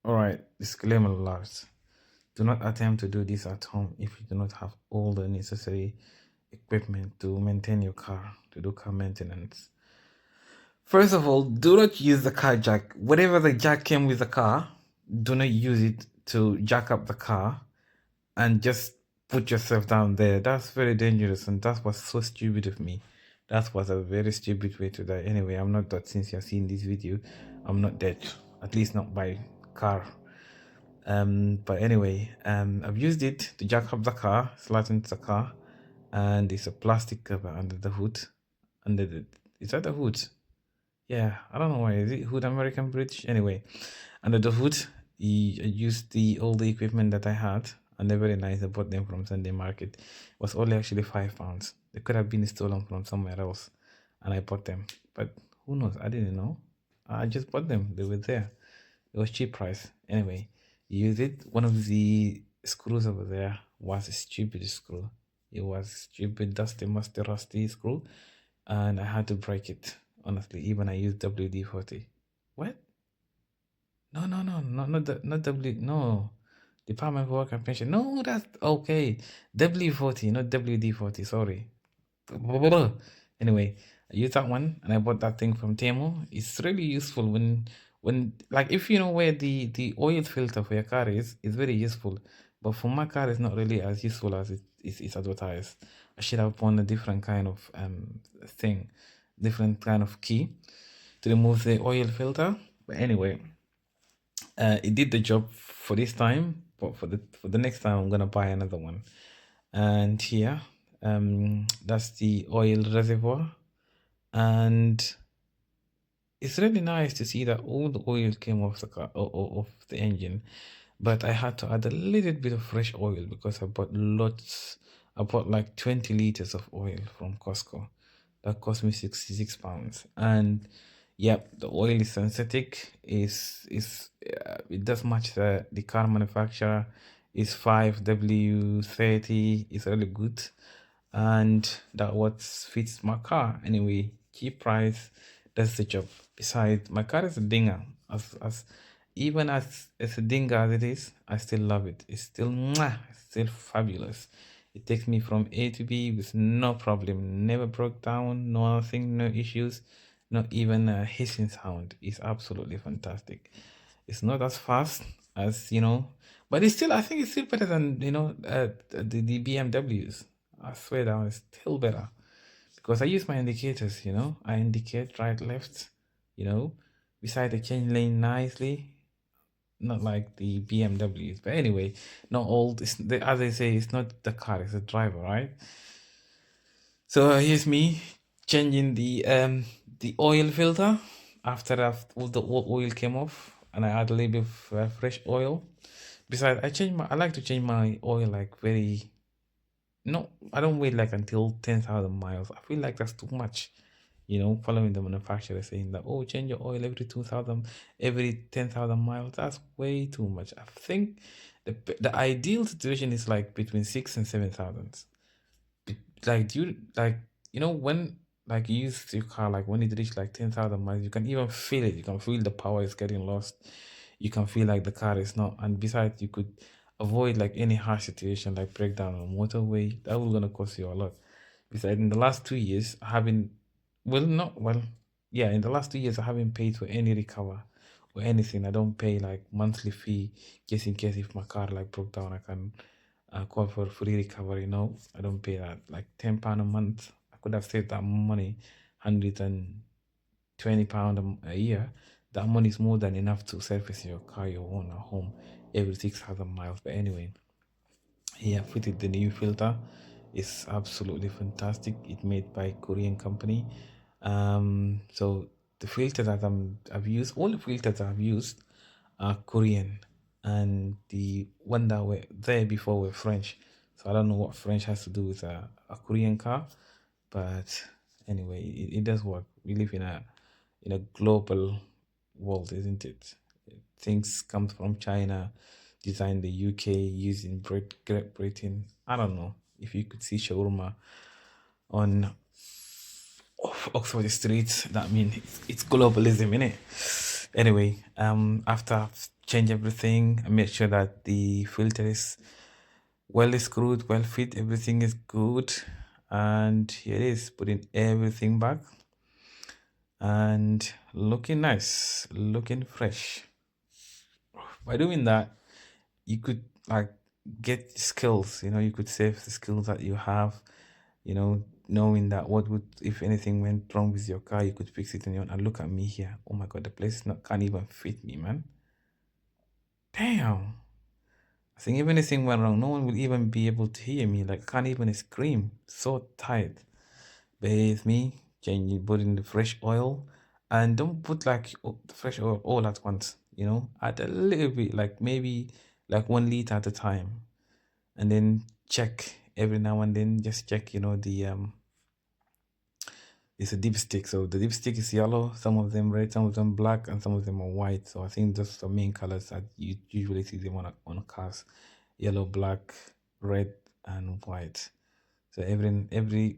Alright, disclaimer alert. Do not attempt to do this at home if you do not have all the necessary equipment to maintain your car, to do car maintenance. First of all, do not use the car jack. Whatever the jack came with the car, do not use it to jack up the car and just put yourself down there. That's very dangerous, and that was so stupid of me. That was a very stupid way to die. Anyway, I'm not dead. Since you're seeing this video, I'm not dead. At least not by car. But anyway, I've used it to jack up the car, slide into the car, and it's a plastic cover under the hood. Is that the hood? Yeah, I don't know why. Is it hood American British? Anyway, under the hood, I used all the equipment that I had, and they're very nice. I bought them from Sunday Market. It was only actually £5. They could have been stolen from somewhere else, and I bought them. But who knows? I didn't know. I just bought them. They were there. It was cheap price. Anyway, use it. One of the screws over there was a stupid screw. It was stupid, dusty, musty, rusty screw, and I had to break it. Honestly, even I used WD-40. What? No, no, no, not W. No, Department for Work and Pension. No, that's okay. W40, not WD-40. Sorry. Anyway, I used that one, and I bought that thing from Temu. It's really useful when like if you know where the oil filter for your car is, it's very useful. But for my car, it's not really as useful as it's advertised. I should have found a different kind of thing, different kind of key to remove the oil filter. But anyway, it did the job for this time. But for the next time, I'm gonna buy another one. And here, that's the oil reservoir, and it's really nice to see that all the oil came off the car, off the engine. But I had to add a little bit of fresh oil because I bought lots. I bought like 20 liters of oil from Costco. That cost me £66. And yep, the oil is synthetic. It does match the car manufacturer. It's 5W30. It's really good, and that what fits my car anyway. Cheap price, that's the job. Besides, my car is a dinger. As even as a dinger as it is, I still love it. It's still mwah, it's still fabulous. It takes me from A to B with no problem. Never broke down, no nothing, no issues, not even a hissing sound. It's absolutely fantastic. It's not as fast as but it's still. I think it's still better than the BMWs. I swear that one is still better because I use my indicators. I indicate right, left. Beside the change lane nicely, not like the BMWs. But anyway, not all. As they say, it's not the car; it's the driver, right? So here's me changing the oil filter after all the oil came off, and I add a little bit of fresh oil. Besides, I like to change my oil like very. No, I don't wait like until 10,000 miles. I feel like that's too much. Following the manufacturer saying that, oh, change your oil every 2,000, every 10,000 miles. That's way too much. I think the ideal situation is like between 6 and 7,000. Like, do you like, when like you use your car, like when it reach like 10,000 miles, you can even feel it. You can feel the power is getting lost. You can feel like the car is not, and besides, you could avoid like any harsh situation like breakdown on motorway. That will gonna cost you a lot. Besides, in the last 2 years, I haven't, well, not well, yeah, in the last 2 years, I haven't paid for any recover or anything. I don't pay like monthly fee just in case if my car like broke down, I can call for free recovery. No, I don't pay that. Like £10 a month, I could have saved that money, £120 a year. That money is more than enough to service your car, your own at home every 6,000 miles. But anyway, here fitted the new filter. It's absolutely fantastic. It's made by Korean company. So the filter that I've used, all the filters I've used are Korean, and the one that were there before were French. So I don't know what French has to do with a Korean car, but anyway, it does work. We live in a global world, isn't it? Things come from China, designed the UK, using Great Britain. I don't know if you could see shawarma on Oxford Street. That means it's globalism, innit? Anyway, after change everything and make sure that the filter is well screwed, well fit, everything is good. And here it is, putting everything back and looking nice, looking fresh. By doing that, you could like get skills, you could save the skills that you have, knowing that what would, if anything went wrong with your car, you could fix it on your own. And look at me here. Oh my god, the place is not can't even fit me, man. Damn. I think if anything went wrong, no one will even be able to hear me. Like, I can't even scream. So tight. Bathe me, put in the fresh oil, and don't put like the fresh oil all at once. Add a little bit, like maybe like 1 liter at a time, and then check every now and then. Just check, it's a dipstick. So the dipstick is yellow, some of them red, some of them black, and some of them are white. So I think those are the main colors that you usually see them on cars: yellow, black, red, and white. So every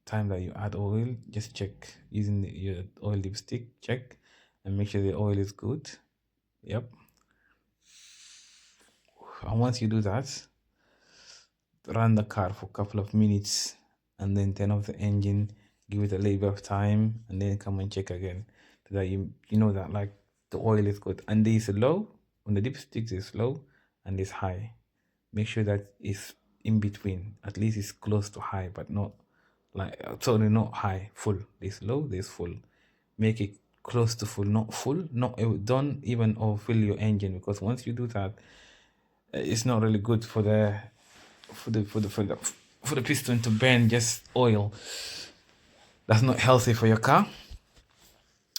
time that you add oil, just check using your oil dipstick, check and make sure the oil is good. Yep. And once you do that, run the car for a couple of minutes and then turn off the engine, give it a little bit of time, and then come and check again so that you know that like the oil is good. And this low on the dipsticks is low and it's high. Make sure that it's in between, at least it's close to high, but not like totally not high, full. This low, this full. Make it close to full, not full. Don't even overfill your engine, because once you do that, it's not really good for the piston to burn just oil. That's not healthy for your car.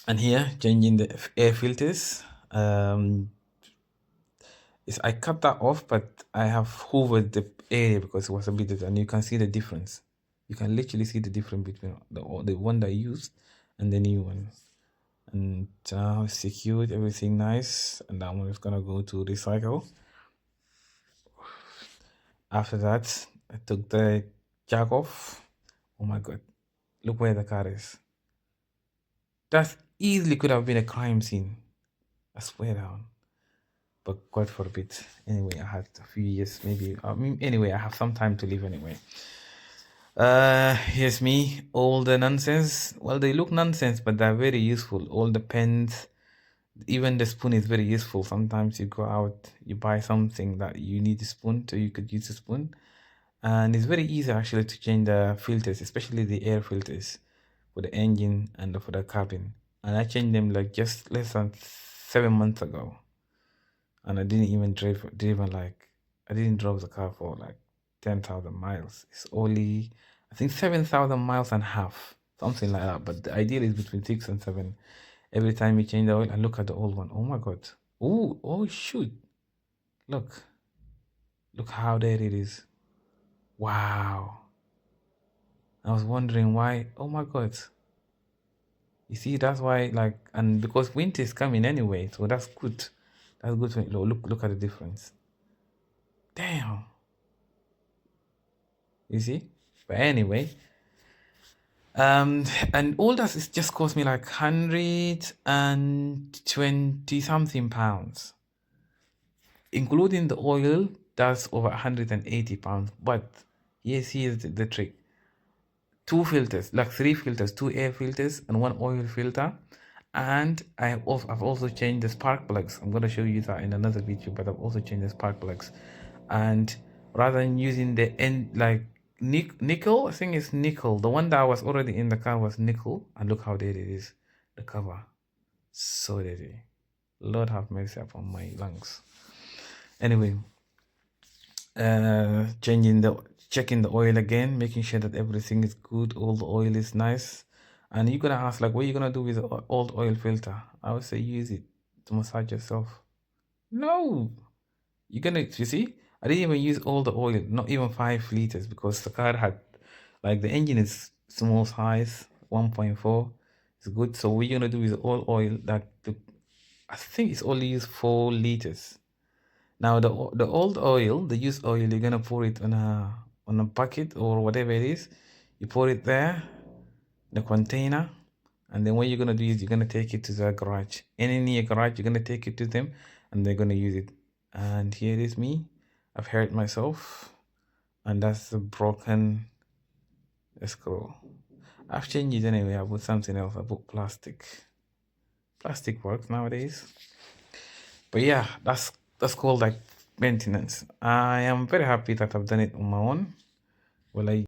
And here, changing the air filters. I cut that off, but I have hoovered the area because it was a bit, and you can see the difference. You can literally see the difference between the one that I used and the new one. And now secured, everything nice, and that one is gonna go to recycle. After that, I took the jack off. Oh my god, look where the car is. That easily could have been a crime scene. I swear down. But God forbid. Anyway, I had a few years, maybe. Anyway, I have some time to live anyway. Here's me, all the nonsense. Well, they look nonsense, but they're very useful. All the pens, even the spoon is very useful. Sometimes you go out, you buy something that you need a spoon, so you could use a spoon. And it's very easy actually to change the filters, especially the air filters for the engine and for the cabin. And I changed them like just less than 7 months ago. And I didn't even I didn't drive the car for like 10,000 miles. It's only, I think, 7,000 miles and a half, something like that. But the ideal is between 6 and 7. Every time you change the oil, and look at the old one. Oh my god. Oh shoot. Look how dirty it is. Wow. I was wondering why. Oh my god. You see, that's why, like, and because winter is coming anyway, so that's good. That's good. Look at the difference. Damn. You see? But anyway, and all that is just cost me like 120 something pounds, including the oil. That's over 180 pounds. But here's the trick: 2 filters, like 3 filters, 2 air filters and 1 oil filter. And I've also changed the spark plugs. I'm going to show you that in another video, but I've also changed the spark plugs. And rather than using the end, like nickel, I think it's nickel. The one that was already in the car was nickel. And look how dirty it is. The cover, so dirty. Lord have mercy upon my lungs. Anyway, checking the oil again, making sure that everything is good, all the oil is nice. And you're gonna ask, like, what are you gonna do with the old oil filter? I would say use it to massage yourself. No, you see, I didn't even use all the oil, not even 5 liters, because the car had, like, the engine is small size, 1.4. It's good. So what you're gonna do is all oil I think it's only used 4 liters. Now the old oil, the used oil, you're gonna pour it on a bucket or whatever it is. You pour it there, the container, and then what you're gonna do is you're gonna take it to the garage. Any near garage, you're gonna take it to them, and they're gonna use it. And here it is me. I've hurt myself, and that's the broken screw. I've changed it anyway. I put something else. I put plastic. Plastic works nowadays. But yeah, that's called like maintenance. I am very happy that I've done it on my own. Well, I